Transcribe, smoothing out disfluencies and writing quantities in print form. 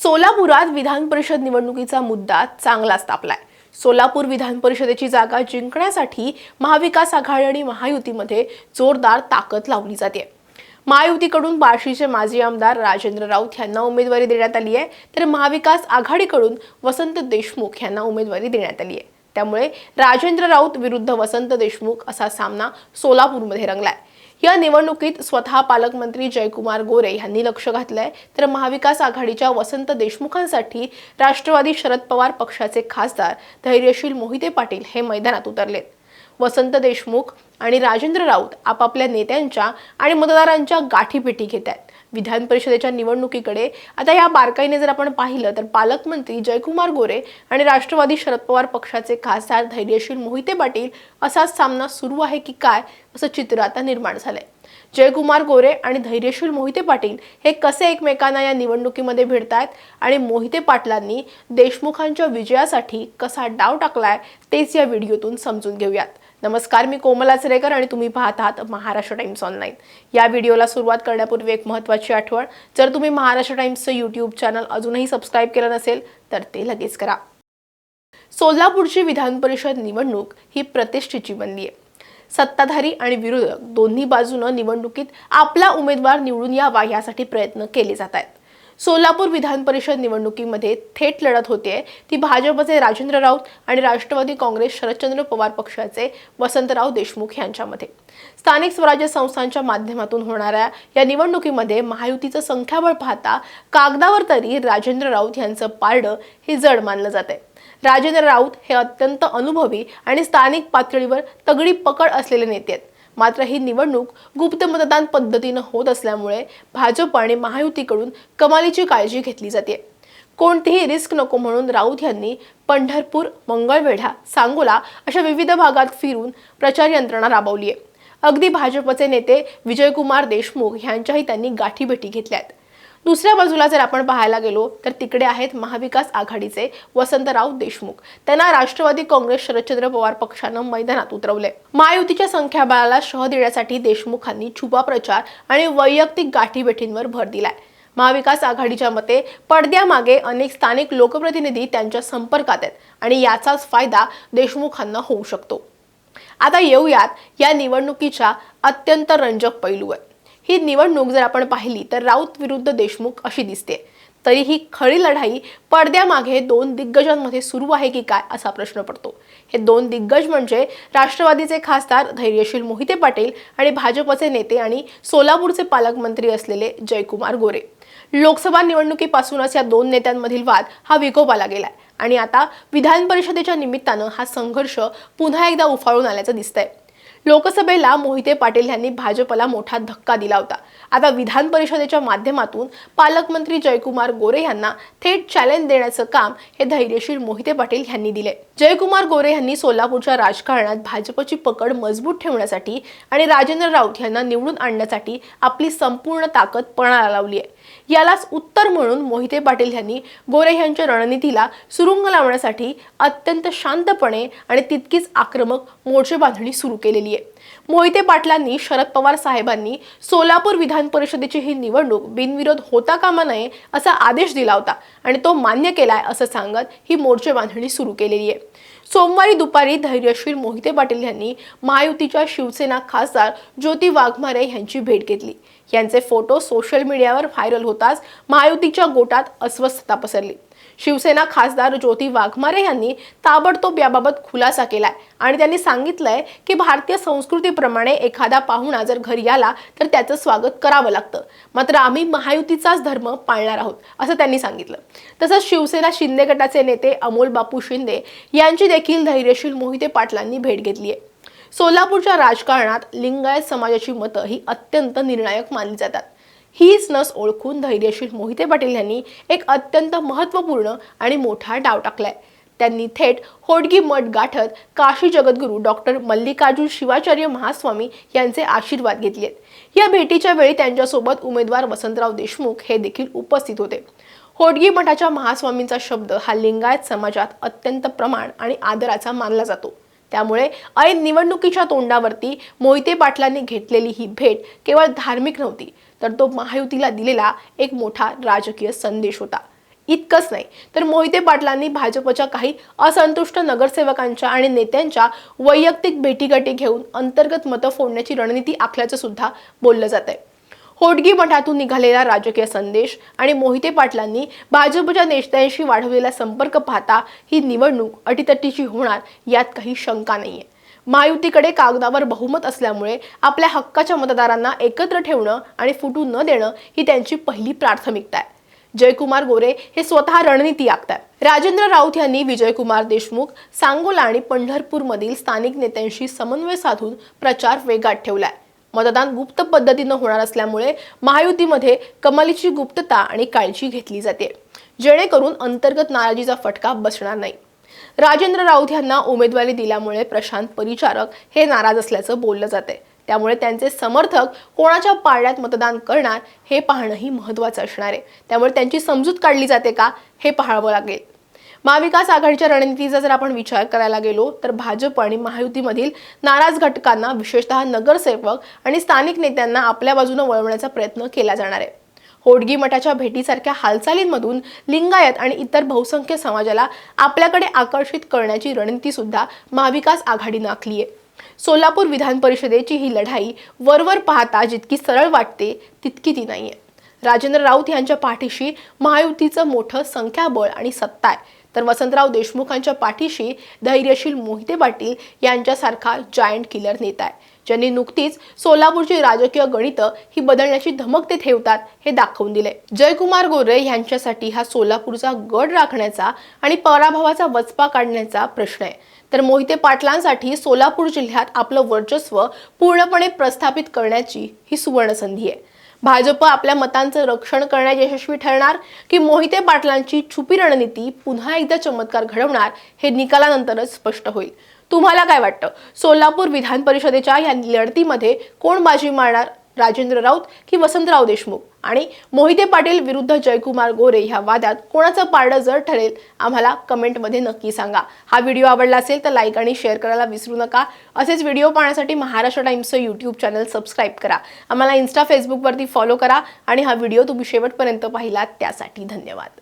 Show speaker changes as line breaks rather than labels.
सोलापुरात विधान परिषद निवडणुकीचा मुद्दा चांगलाच तापलाय। सोलापूर विधान परिषदेची जागा जिंकण्यासाठी महाविकास आघाडी आणि महायुतीमध्ये जोरदार ताकद लावली जाते। महायुतीकडून बार्शीचे माजी आमदार राजेंद्र राऊत यांना उमेदवारी देण्यात आली आहे, तर महाविकास आघाडीकडून वसंत देशमुख यांना उमेदवारी देण्यात आली आहे। त्यामुळे राजेंद्र राऊत विरुद्ध वसंत देशमुख असा सामना सोलापूरमध्ये रंगलाय। या निवडणुकीत स्वतः पालकमंत्री जयकुमार गोरे यांनी लक्ष घातलंय, तर महाविकास आघाडीच्या वसंत देशमुखांसाठी राष्ट्रवादी शरद पवार पक्षाचे खासदार धैर्यशील मोहिते पाटील हे मैदानात उतरलेत। वसंत देशमुख आणि राजेंद्र राऊत आपापल्या नेत्यांच्या आणि मतदारांच्या गाठीभेटी घेत आहेत। विधान परिषदेच्या निवडणुकीकडे आता या बारकाईने जर आपण पाहिलं तर पालकमंत्री जयकुमार गोरे आणि राष्ट्रवादी शरद पवार पक्षाचे खासदार धैर्यशील मोहिते पाटील असाच सामना सुरू आहे की काय असं चित्र आता निर्माण झालंय। जयकुमार गोरे आणि धैर्यशील मोहिते पाटील हे कसे एकमेकांना या निवडणुकीमध्ये भिडतायत आणि मोहिते पाटलांनी देशमुखांच्या विजयासाठी कसा डाव टाकलाय तेच या व्हिडिओतून समजून घेऊयात। नमस्कार, मी कोमल आचरेकर आणि तुम्ही पाहत आहात महाराष्ट्र टाइम्स ऑनलाईन। या व्हिडिओला सुरुवात करण्यापूर्वी एक महत्त्वाची आठवण, जर तुम्ही महाराष्ट्र टाइम्सचं यूट्यूब चॅनल अजूनही सबस्क्राइब केलं नसेल तर ते लगेच करा। सोलापूरची विधान परिषद निवडणूक ही प्रतिष्ठेची बनली आहे। सत्ताधारी आणि विरोधक दोन्ही बाजूने निवडणुकीत आपला उमेदवार निवडून यावा यासाठी प्रयत्न केले जात आहेत। सोलापूर विधान परिषद निवडणुकीमध्ये थेट लढत होते ती भाजपचे राजेंद्र राऊत आणि राष्ट्रवादी काँग्रेस शरदचंद्र पवार पक्षाचे वसंतराव देशमुख यांच्यामध्ये। स्थानिक स्वराज्य संस्थांच्या माध्यमातून होणाऱ्या या निवडणुकीमध्ये महायुतीचं संख्याबळ पाहता कागदावर तरी राजेंद्र राऊत यांचं पारडं हे जड मानलं जाते। राजेंद्र राऊत हे अत्यंत अनुभवी आणि स्थानिक पातळीवर तगडी पकड असलेले नेते आहेत। मात्र ही निवडणूक गुप्त मतदान पद्धतीने होत असल्यामुळे भाजप आणि महायुतीकडून कमालीची काळजी घेतली जाते। कोणतीही रिस्क नको म्हणून राऊत यांनी पंढरपूर, मंगळवेढा, सांगोला अशा विविध भागात फिरून प्रचार यंत्रणा राबवली आहे। अगदी भाजपचे नेते विजयकुमार देशमुख यांच्याही त्यांनी गाठीभेटी घेतल्या आहेत। दुसऱ्या बाजूला जर आपण पाहायला गेलो तर तिकडे आहेत महाविकास आघाडीचे वसंतराव देशमुख। त्यांना राष्ट्रवादी काँग्रेस शरदचंद्र पवार पक्षानं मैदानात उतरवले। महायुतीच्या संख्याबळाला शह देण्यासाठी देशमुखांनी छुपा प्रचार आणि वैयक्तिक गाठीभेटींवर भर दिलाय। महाविकास आघाडीच्या मते पडद्यामागे अनेक स्थानिक लोकप्रतिनिधी त्यांच्या संपर्कात आहेत आणि याचाच फायदा देशमुखांना होऊ शकतो। आता येऊयात या निवडणुकीच्या अत्यंत रंजक पैलूवर। ही निवडणूक जर आपण पाहिली तर राऊत विरुद्ध देशमुख अशी दिसते, तरी ही खरी लढाई पडद्यामागे दोन दिग्गजांमध्ये सुरू आहे की काय असा प्रश्न पडतो। हे दोन दिग्गज म्हणजे राष्ट्रवादीचे खासदार धैर्यशील मोहिते पाटील आणि भाजपचे नेते आणि सोलापूरचे पालकमंत्री असलेले जयकुमार गोरे। लोकसभा निवडणुकीपासूनच या दोन नेत्यांमधील वाद हा विकोपाला गेलाय आणि आता विधान परिषदेच्या निमित्तानं हा संघर्ष पुन्हा एकदा उफाळून आल्याचं दिसतंय। लोकसभेला मोहिते पाटील यांनी भाजपला मोठा धक्का दिला होता। आता विधान परिषदेच्या माध्यमातून पालकमंत्री जयकुमार गोरे यांना थेट चॅलेंज देण्याचं काम हे धैर्यशील मोहिते पाटील यांनी दिले। जयकुमार गोरे यांनी सोलापूरच्या राजकारणात भाजपची पकड मजबूत ठेवण्यासाठी आणि राजेंद्र राऊत यांना निवडून आणण्यासाठी आपली संपूर्ण ताकद पणाला लावली आहे। यालाच उत्तर म्हणून मोहिते पाटील यांनी गोरे यांच्या रणनीतीला सुरुंग लावण्यासाठी अत्यंत शांतपणे आणि तितकीच आक्रमक मोर्चे बांधणी सुरू केलेली आहे। मोहिते पाटलांनी शरद पवार साहेबांनी सोलापूर विधान परिषदेची ही निवडणूक बिनविरोध होता कामा नये असा आदेश दिला होता आणि तो मान्य केलाय असं सांगत ही मोर्चे बांधणी सुरू केलेली आहे। सोमवारी दुपारी धैर्यशील मोहिते पाटील यांनी महायुतीच्या शिवसेना खासदार ज्योती वाघमारे यांची भेट घेतली। यांचे फोटो सोशल मीडियावर व्हायरल होताच महायुतीच्या गोटात अस्वस्थता पसरली। शिवसेना खासदार ज्योती वाघमारे यांनी ताबडतोब याबाबत खुलासा केलाय आणि त्यांनी सांगितलंय की भारतीय संस्कृतीप्रमाणे एखादा पाहुणा जर घरी आला तर त्याचं स्वागत करावं लागतं, मात्र आम्ही महायुतीचाच धर्म पाळणार आहोत असं त्यांनी सांगितलं। तसंच शिवसेना शिंदे गटाचे नेते अमोल बापू शिंदे यांची देखील धैर्यशील मोहिते पाटलांनी भेट घेतली आहे। सोलापूरच्या राजकारणात लिंगायत समाजाची मतं ही अत्यंत निर्णायक मानली जातात। हीच नस ओळखून धैर्यशील मोहिते पाटील यांनी एक अत्यंत महत्त्वपूर्ण आणि मोठा डाव टाकलाय। त्यांनी थेट होडगी मठ गाठत काशी जगद्गुरू डॉक्टर मल्लिकार्जुन शिवाचार्य महास्वामी यांचे आशीर्वाद घेतलेत। या भेटीच्या वेळी त्यांच्यासोबत उमेदवार वसंतराव देशमुख हे देखील उपस्थित होते। होडगी मठाच्या महास्वामींचा शब्द हा लिंगायत समाजात अत्यंत प्रमाण आणि आदराचा मानला जातो। त्यामुळे ऐन निवडणुकीच्या तोंडावरती मोहिते पाटलांनी घेतलेली ही भेट केवळ धार्मिक नव्हती, तर तो महायुतीला दिलेला एक मोठा राजकीय संदेश होता। इतकंच नाही तर मोहिते पाटलांनी भाजपच्या काही असंतुष्ट नगरसेवकांच्या आणि नेत्यांच्या वैयक्तिक भेटीगाठी घेऊन अंतर्गत मतं फोडण्याची रणनीती आखल्याचं सुद्धा बोललं जातंय। होडगी मठातून निघालेला राजकीय संदेश आणि मोहिते पाटलांनी भाजपच्या नेत्यांशी वाढवलेला संपर्क पाहता ही निवडणूक अटीतटीची होणार यात काही शंका नाहीये। महायुतीकडे कागदावर बहुमत असल्यामुळे आपल्या हक्काच्या मतदारांना एकत्र ठेवणं आणि फुटू न देणं ही त्यांची पहिली प्राथमिकता आहे। जयकुमार गोरे हे स्वतः रणनीती आखतात। राजेंद्र राऊत यांनी विजयकुमार देशमुख, सांगोला आणि पंढरपूरमधील स्थानिक नेत्यांशी समन्वय साधून प्रचार वेगात ठेवलाय। मतदान गुप्त पद्धतीने होणार असल्यामुळे महायुतीमध्ये कमालीची गुप्तता आणि काळजी घेतली जाते, जेणेकरून अंतर्गत नाराजीचा फटका बसणार नाही। राजेंद्र राऊत यांना उमेदवारी दिल्यामुळे प्रशांत परिचारक हे नाराज असल्याचं बोललं जाते, त्यामुळे त्यांचे समर्थक कोणाच्या पारड्यात मतदान करणार हे पाहणंही महत्त्वाचं असणार आहे। त्यामुळे त्यांची समजूत काढली जाते का हे पाहावं लागेल। महाविकास आघाडीच्या रणनीतीचा जर आपण विचार करायला गेलो तर भाजप आणि महायुतीमधील नाराज घटकांना विशेषतः नगरसेवक आणि स्थानिक नेत्यांना आपल्या बाजूने वळवण्याचा प्रयत्न केला जाणार आहे। होडगी मठाच्या भेटीसारख्या हालचालींमधून लिंगायत आणि इतर बहुसंख्य समाजाला आपल्याकडे आकर्षित करण्याची रणनीती सुद्धा महाविकास आघाडीने आखली आहे। सोलापूर विधान परिषदेची ही लढाई वरवर पाहता जितकी सरळ वाटते तितकी ती नाहीये। राजेंद्र राऊत यांच्या पाठीशी महायुतीचं मोठं संख्याबळ आणि सत्ता आहे, तर वसंतराव देशमुखांच्या पाठीशी धैर्यशील मोहिते पाटील यांच्यासारखा जायंट किलर नेता आहे, ज्यांनी नुकतीच सोलापूरची राजकीय गणितं ही बदलण्याची धमक ते ठेवतात हे दाखवून दिले। जयकुमार गोरे यांच्यासाठी हा सोलापूरचा गड राखण्याचा आणि पराभवाचा वचपा काढण्याचा प्रश्न आहे, तर मोहिते पाटलांसाठी सोलापूर जिल्ह्यात आपलं वर्चस्व पूर्णपणे प्रस्थापित करण्याची ही सुवर्ण संधी आहे। भाजप आपल्या मतांचं रक्षण करण्यात यशस्वी ठरणार की मोहिते पाटलांची छुपी रणनीती पुन्हा एकदा चमत्कार घडवणार हे निकालानंतरच स्पष्ट होईल। तुम्हाला काय वाटतं? सोलापूर विधान परिषदेच्या या लढतीमध्ये कोण बाजी मारणार? राजेंद्र राऊत की वसंतराव देशमुख? आणि मोहिते पाटील विरुद्ध जयकुमार गोरे ह्या वादात कोणाचं पारडं जड ठरेल? आम्हाला कमेंटमध्ये नक्की सांगा। हा व्हिडिओ आवडला असेल तर लाईक आणि शेअर करायला विसरू नका। असेच व्हिडिओ पाहण्यासाठी महाराष्ट्र टाइम्सचं यूट्यूब चॅनल सबस्क्राईब करा। आम्हाला इन्स्टा, फेसबुकवरती फॉलो करा आणि हा व्हिडिओ तुम्ही शेवटपर्यंत पाहिलात त्यासाठी धन्यवाद।